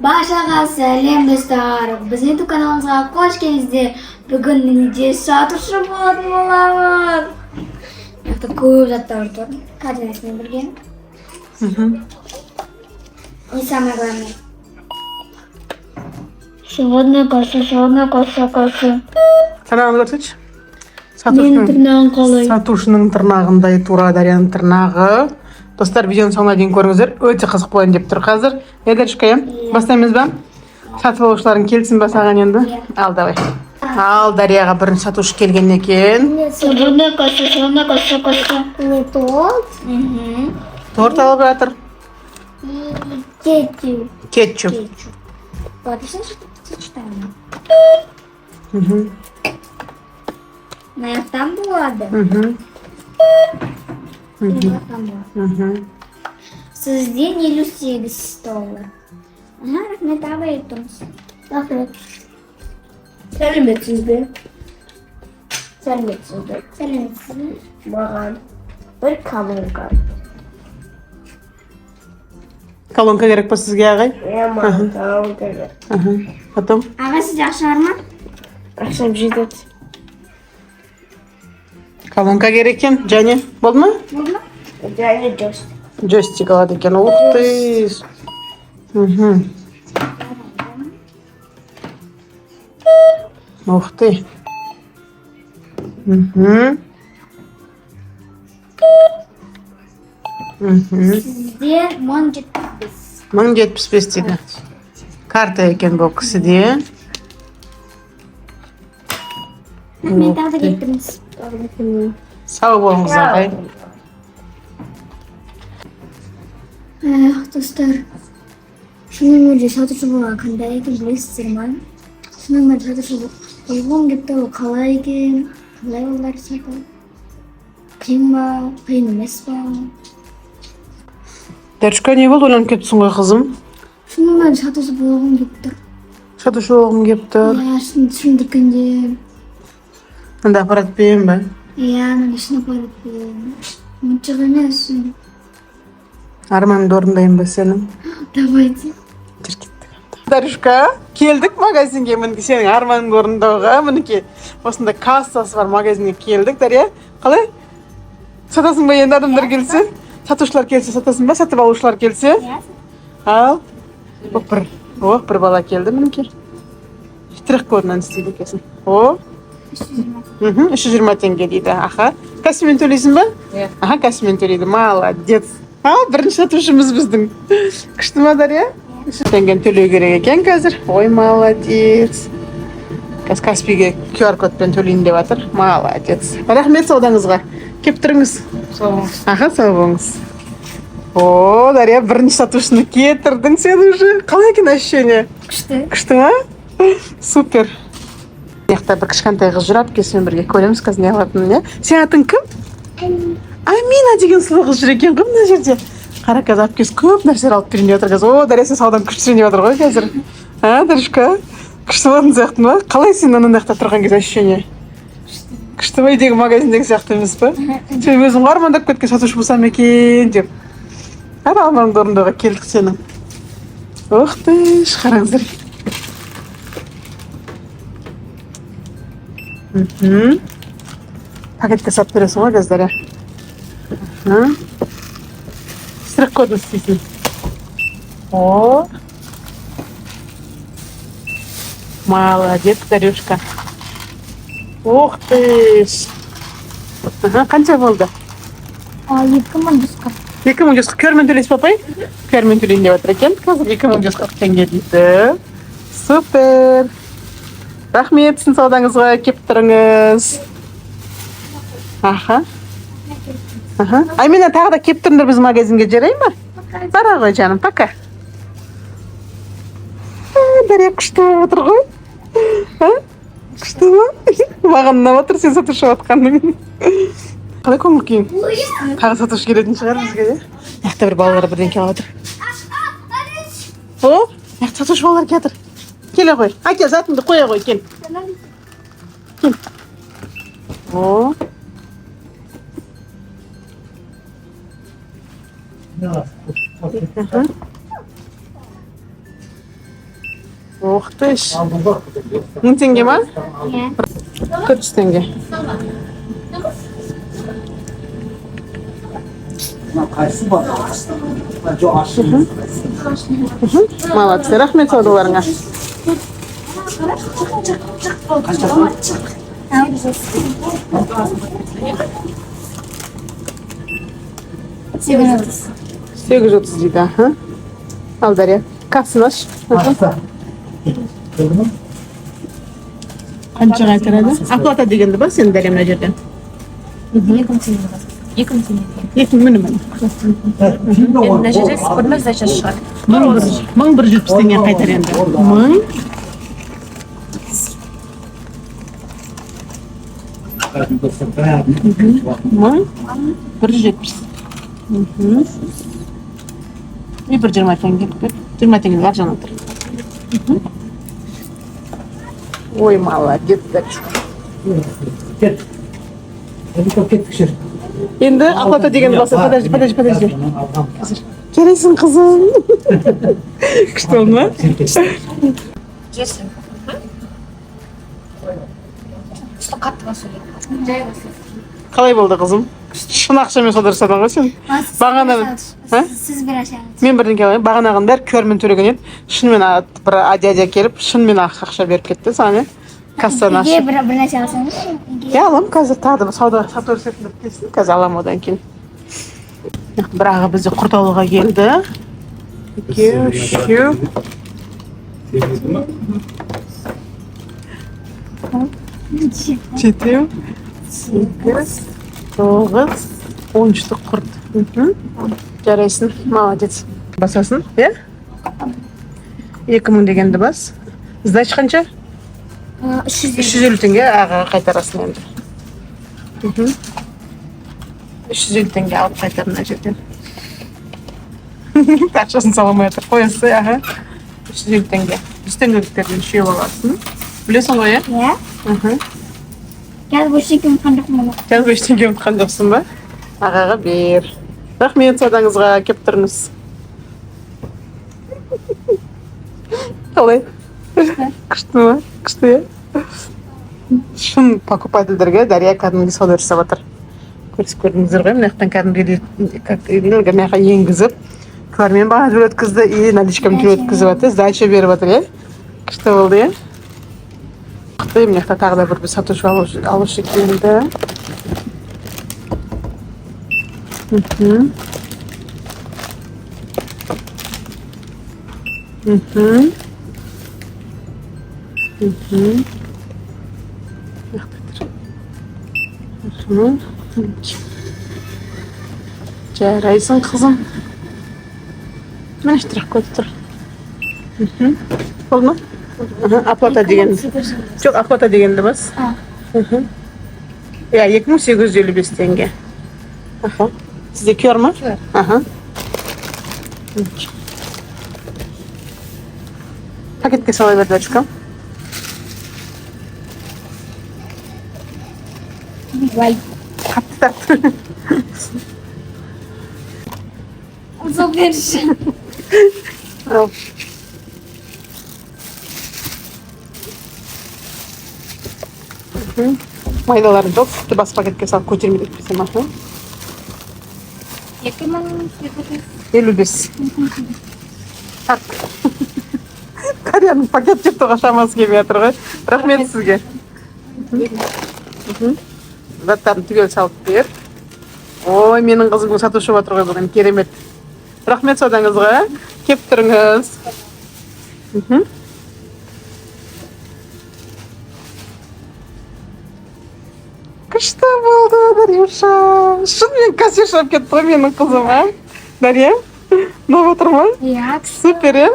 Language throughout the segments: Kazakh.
Barchaga salom do'stlar. Bizning kanalımıza hoş geldingiz. Bugun menga sotuvchi bo'laman. Yo'qda ko'p zatlar tur. Koordinatini bilgan. И самое главное. Сегодня коса. Тырнағын көрсетші. Менің тырнағым қалай? Сатушының тырнағындай тура Дарияның тырнағы. Достар, видеоның соңына дейін көріңіздер. Өте қызық болайын деп тұр қазір. Даришка, бастаймыз ба? Сатып алушылардың келсін ба саған енді? Ал, давай. Ал, Дарияға бірінші сатушы келген екен. Сегодня коса. Не торт. Торт алып жатыр. Кетчуп. Отлично, что ты сочетаем. Наверное, там болады. Создание Люси стола. Рахмет, абай тұрмыз. Рахмет. Сәлеметсіз бе? Сәлеметсіз. Маған бір колонка. Колонка керек па сізге, ағай? Маған колонка керек. Потом? Аға, сізде ақша бар ма? Ақшам жетеді. Колонка керек екен. Және, болды ма? Болды ма? Және джойстик. Джойстик алады екен. Ух ты! Ух ты! Сізде 1075. 1075 дейді. Карта екен бұл кісіде. Рахмет, алды кеттіңіз. Сау болыңыз, ағай. Достар, шынымен өзі сатушы болған қандай екен білесіздер ма? Шынымен сатушы болғым кетті, ол қалай екен? Қалай олар сату? Қиын ба? Қиын емес па? Даришка, не болды? Ойланып кетіпсің ғой, қызым? Шынымен сатушы болғым кетті. Сатушы болғым кепті. Иә, шындыққанде. Анда аппарат берем ба? Иә, мені шын апарат берем. Мұншық емес. Арманыңды орындайын ба сенің? Давайте. Даришка, келдік магазинге, мінеки сенің арманыңды орындауға. Мінеки осында кассасы бар магазинге келдік. Дария, қалай? Сатасың ба енді адамдар келсе? Сатушылар келсе сатасың ба? Сатып алушылар келсе? Ал. Бір бала келді мінеки. Штрих-кодынан істейді екенсің. 320 теңге дейді. Аха. Кассамен төлейсің ба? Аха, кассамен төлейді. Молодец. Бірінші сатушымыз біздің. Күшті ма, Дария? 300 теңгені төлеу керек екен қазір. Ой, молодец. Каспиге QR-кодпен төлейін деп жатыр. Молодец. Рахмет саудаңызға. Кеп тұрыңыз. Аха, сау болыңыз. Дария, бірінші сатушыны кетірдің сен уже. Қалай екен ощущение? Күшті. Күшті ма? Супер. Яқта бір кішкентай қыз жүр, әпкесімен бірге көреміз қазір не қылатынын, иә? Сен атың кім? Амина деген сұлу қыз жүр екен ғой мына жерде. Қара, қазір әпкесі көп нәрселер алып берейін деп жатыр қазір. Дария, сен саудан күштірейін деп жатыр ғой қазір. Даришка, күшті болатын сияқты ма? Қалай сен ана жақта тұрған кезде ощущение? Күшті ма, үйдегі магазиндегі сияқты емес па? Сен өзің армандап кеткен сатушы болсам екен деп. Арманыңды орындауға келдік сенің. Ух ты, шығарыңыздар. Пакетке сап бересің ғой қазір. Штрих-кодын істейсің. Молодец, Дарюшка. Ух ты. Қанша болды? 2140. 2140. Көрмен төлейсіз, папай? Көрмен төлейін деп отыр екен. Қазір 2140 теңге дейді. Супер. Рахмет, сіздің саудаңызға кеп тұрыңыз. Аха. Амина, тағы да кеп тұрыңдар біз магазинге, жарай ма? Бара ғой, жаным, пока. Дария күшті болып отыр ғой. Күшті ма? Маған ұнап отыр сен сатушы отқаның. Қалай көңіл күйің? Тағы сатушы келетін шығар бізге, де? Яқта бір балалар бірден келіп отыр. Яқта сатушы балалар келіп отыр. Келе қой. Әке, затыңды қоя қой, кел. Кел. 5. 1000 tenge mi? Iya. 400 tenge. Молодцы. Рахмет саудаларыңа. Сегіз отыз. 830 дейді. Ал Дарья. Кассаны аш. Қаншаға тұрады? Оплата дегенді ба сен Дарья мына жерден? 2000 теңге. 2000 теңге. 2000 міне. Мына жерде сыпырма сдача шығады. 1170 теңге қайтар енді. 1170. И 120 теңге. 20 теңге бар жана тұр. Ой, молодец, дочка. Енді оплата деген болса, подожди. Келесің қызым. Күшті болды ма? Жесің. Что қатты басылды. Жай басылды. Қалай болды қызым? Шын ақшамен саудырсадың ғой сен? Бағана Сіз бір ашаңыз. мен бірден келейін. Бағанағын бәрі көрмен төлеген еді. Шынымен бір дядя келіп, шынымен ақша беріп кетті саған. Кассаны Егер ашып. бір нәрсе алсаңыз, Аламын қазір тағы да сауда сатып кетсін. Қазір аламын одан кейін. Бірақ бізде құрт алуға келді. 2, 3, 7, 8, 9, 13 құрт. Жарайсың, молодец. Басасың, е? 2000 дегенді бас. Сдача қанша? 350 теңге аға қайтарасың енді. 350 теңге алып қайтар мына жерден. Ақшасын саламай отыр. Қоясың, аға. 350 теңге. 100 теңгеліктерден шүйіп аласың. Білесің ғой, е? Иә. Қазір бұл шекем қандық мұны. Қазір 5 теңге ұмытқан жоқсың ба? Ағаға бер. Рахмет саудаңызға кеп тұрыңыз. Қалай? Күшті ма? Күшті, е? Шын покупательдерге Дарья кәдімгі сауда жасап жатыр. Көрдіңіздер ғой, мына жақтан кәдімгі мына енгізіп, көрмен баға төле өткізді, и наличкамен төле өткізіп жатыр, сдача беріп жатыр, е? Күшті болды, е? Мына жақта тағы да бір сатушы алушы келді. Жарайсың қызым. Мен іштірақ көтіп тұр. Болды ма? Оплата деген. Жоқ, оплата дегенді бас. Я, 2855 теңге. Сізде көр ма? Пакетке сала бер, дочка. Вай. Қатты тартты. Ұзыл берші. Ал. Майдаларын жоқ, тіпті бас пакетке салып көтермейді етпесем, аха. 55. Так. Қарияның пакет жеп тұға шамасы келмей жатыр ғой. Рахмет сізге. Заттарын түгел салып бер. Ой, менің қызым сатушы отыр ғой бүгін, керемет. Рахмет саудаңызға. Кеп тұрыңыз. Күшті болды, Дарьюша. Шынымен кассирша болып кетті ғой менің қызым, а? Дарья, ұнап отыр ма? Иә. Супер, е?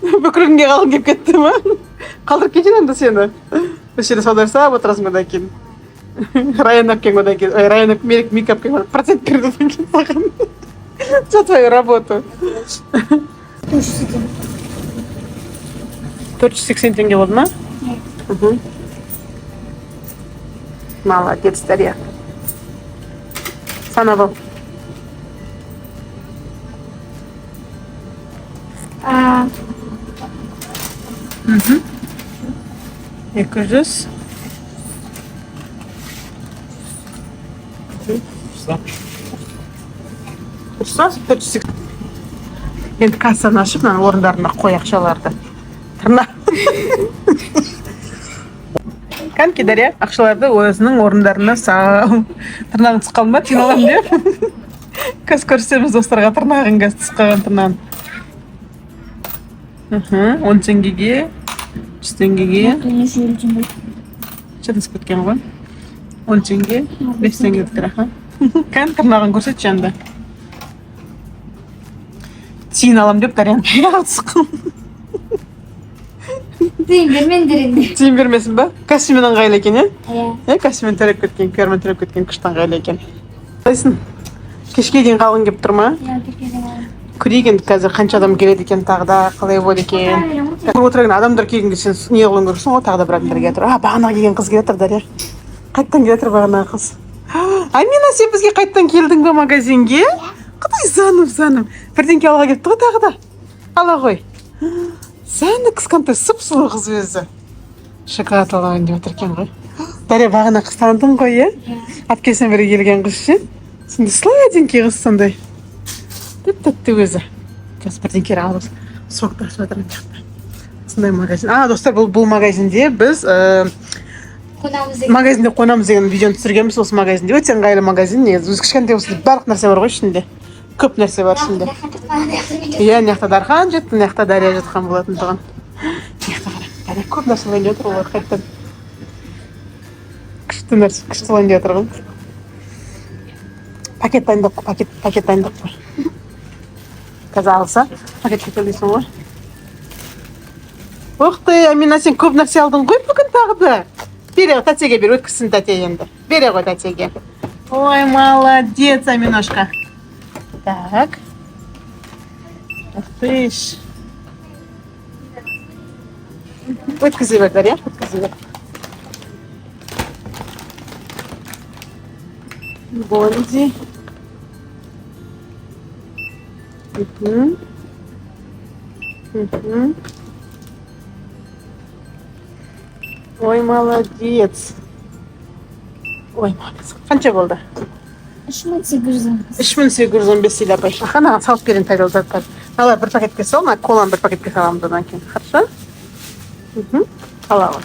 Бүкіл күнге қалың кеп кетті ма? Қалдырып кетейін енді сені. Осы жерде сауда жасап отырасың одан кейін. Райан әпкең одан кейін. Ой, Райан мейк әпкең процент берді одан кейін саған. За твою работу. 480 теңге болды ма? Молодец, Дарья. Санап ал. 200. Дұрыс, 400. Енді кассаны ашып, мына орындарына қой ақшаларды. Тырна. Кәнекей Дария, ақшаларды өзінің орындарына сау. Тырнағын түсіп ма, тиын деп. Көз көрсетеміз достарға тырнағын, түсіп тырнағын. 10 теңгеге, 100 теңгеге. Шатынсып кеткен ғой. 10 теңге, 5 теңге тұр. Кән тырнағын көрсет жанды. Тиын алам деп Дарияны пияға түсіп. Тиын бермендер енді. Тиын бермесін ба? Костюмен ыңғайлы екен, Иә. Костюмен төлеп кеткен, күйермен төлеп кеткен күшті ыңғайлы екен. Қайсын? Кешке дейін қалғың келіп тұр ма? Иә, кешке дейін. Көрейік енді қазір қанша адам келеді екен, тағы да қалай болады екен. Отырған адамдар келгенге сен не қылуың керексің ғой, тағы да бір адамдар келіп тұр. Бағана келген қыз келіп тұр, Дария. Қайттан келіп тұр бағана қыз. Амина, сен бізге қайттан келдің бе магазинге? Құдай заным. Бірдеңке алға келіпті ғой тағы да. Ала ғой. Сәні кішкентай сұп-сұлу қыз өзі. Шоколад алайын деп отыр екен ғой. Дария, бағана қыз таныдың ғой, Әпкесімен бірге келген қыз ше. Сенде сладенький қыз сондай. Тәтті өзі. Қазір бірдеңке алып сокты ашып жатырмын жақта. Сондай магазин. Достар, бұл магазинде біз магазинде қонамыз деген видеоны түсіргенбіз осы магазинде. Өте ыңғайлы магазин. Негізі өз кішкентай болса барлық нәрсе бар ғой ішінде. Көп нәрсе бар ішінде. Иә, мына жақта Дархан жетті, мына жақта Дария жатқан болатын тұғын. Мына жақта қарам. Дария көп нәрсе алайын деп отыр олар қайттан. Күшті нәрсе, күшті алайын деп отыр ғой. Пакет дайындап қой, пакет дайындап қой. Қазір алса, пакетке төлейсің ғой. Оқты, Амина, сен көп нәрсе алдың ғой бүгін тағы да. Бере ғой, тәтеге бер, өткізсін тәте енді. Бере ғой тәтеге. Ой, молодец, Аминошка. Так. Ух ты ж. Өткізе бер, Дария, өткізе бер. Бонди. Ой, молодец. Ой, молодец. Қанша болды? 3815. 3815 дейді апай. Маған салып берейін тайдал заттар. Ала бір пакетке сал, коланы бір пакетке саламыз одан кейін. Хорошо? Ала ғой.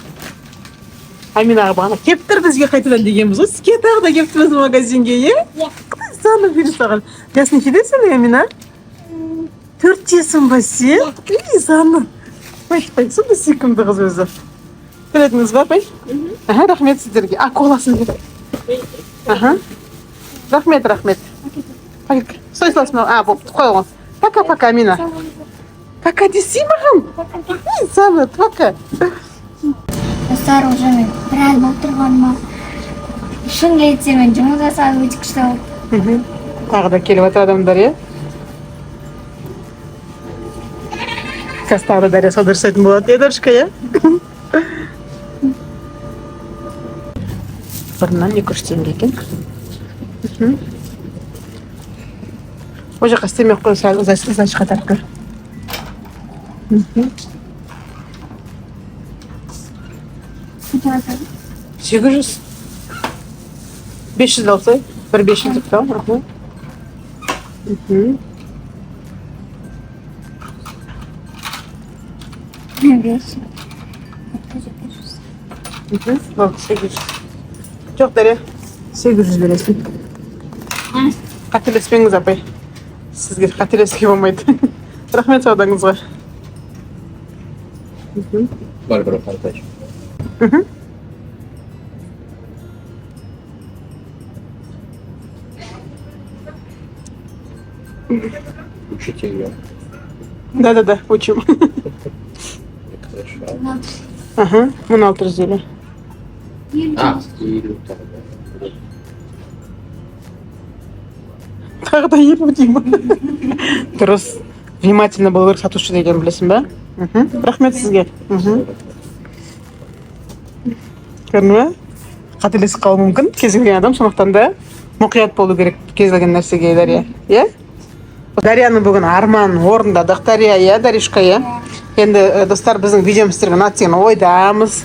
Аминаға бағана келіп тұр бізге қайтадан дегенбіз ғой. Сізге тағы да келіп тұрмыз магазинге, Иә. Құдай саны беріп саған. Ясын келесің, Амина? 4 жесің ба сен? Үй, саны. Ой, сонда сүйкімді қыз өзі. Төледіңіз ба, апай? Рахмет сіздерге. Коласын бер. Рахмет. Пакетке. Стой, болды, қой ғой. Пока, Амина. Пока десей маған? Саны, пока. Достар, уже мен біраз болып тұрғаныма. Шынға айтсам, мен жұмыс жасап өте күшті болды. Тағы да келіп отыр адамдар, Қазір тағы да Дария сауда жасайтын болады, Дарышка, Бұрыннан 200 теңге екен. О жаққа істемей қойын сәл ұзайшыға тартып көр. 800. 500 алсай. Бір 500 деп тау. Болды, 800. Жоқ, Дария, 800 бересің. Қателеспеңіз, апай. Сізге қателеске болмайды. Рахмет саудаңызға. Бар бір қарташ. Учите. Да, учим. Хорошо. 1600 лira. Елу Тағы да елу деймін. Дұрыс. Внимательно болу керек сатушы деген білесің ба? Рахмет сізге. Көрдің ба? Қателесіп қалуы мүмкін кез келген адам, сондықтан да мұқият болу керек кез келген нәрсеге, Дария. Дарияның бүгін арманын орындадық, Дария, Даришка, Енді достар, біздің видеомыз сіздерге ұнады деген ойдамыз.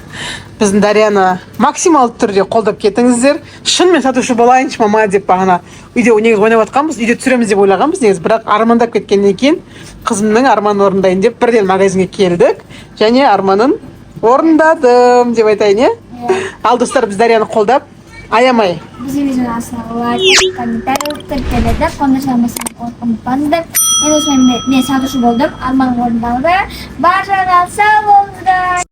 Біздің Дарияны максималды түрде қолдап кетіңіздер. Шынымен сатушы болайыншы мама деп бағана үйде негізі ойнап жатқанбыз, үйде түсіреміз деп ойлағанбыз негізі, бірақ армандап кеткеннен кейін қызымның арманын орындайын деп бірден магазинге келдік және арманын орындадым деп айтайын, иә? Ал достар, біз Дарияны қолдап аямай Bizim yüzün aslında like, komentar, Türkiye'de konuşulmasını unutmayın. En azından ne satışım oldum, Alman ormanında. Başarılar sağ olun.